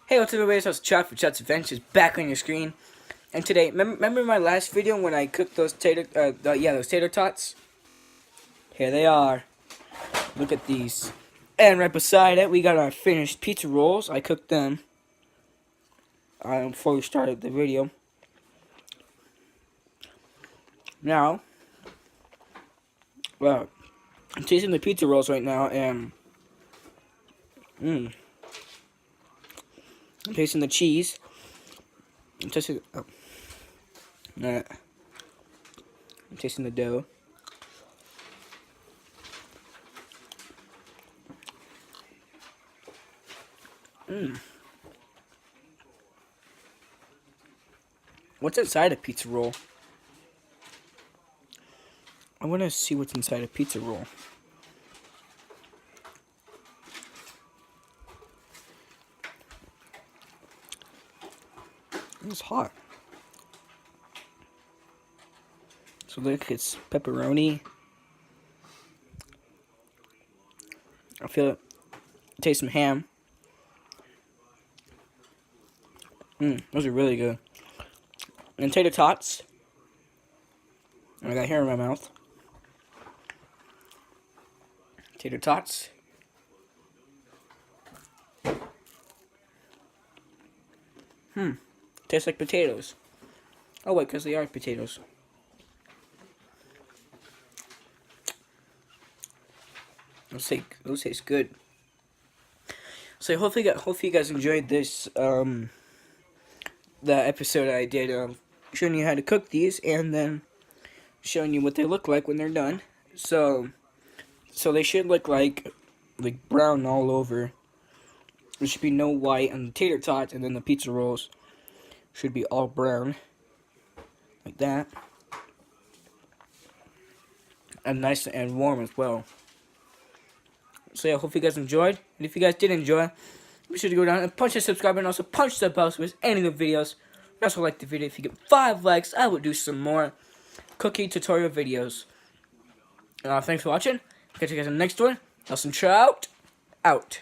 Hey, what's up everybody, so it's Chuck for Chuck's Adventures back on your screen. And today, remember my last video when I cooked those those tater tots? Here they are. Look at these. And right beside it, we got our finished pizza rolls. I cooked them before we started the video. Now, well, I'm tasting the pizza rolls right now, and I'm tasting the cheese. I'm tasting I'm tasting the dough. What's inside a pizza roll? I want to see what's inside a pizza roll. It's hot. So look, it's pepperoni. I feel it. Taste some ham. Those are really good. And tater tots. I got hair in my mouth. Tater tots. Tastes like potatoes. Oh wait, because they are potatoes. Those taste good. So hopefully you guys enjoyed this the episode I did showing you how to cook these, and then showing you what they look like when they're done. So they should look like brown all over. There should be no white on the tater tots, and then the pizza rolls should be all brown, like that, and nice and warm as well. So yeah, I hope you guys enjoyed, and if you guys did enjoy, be sure to go down and punch the subscribe button, and also punch the bell so you miss any of the videos. And also like the video. If you get 5 likes, I will do some more cookie tutorial videos. Thanks for watching. Catch you guys in the next one. Nelson Trout, out.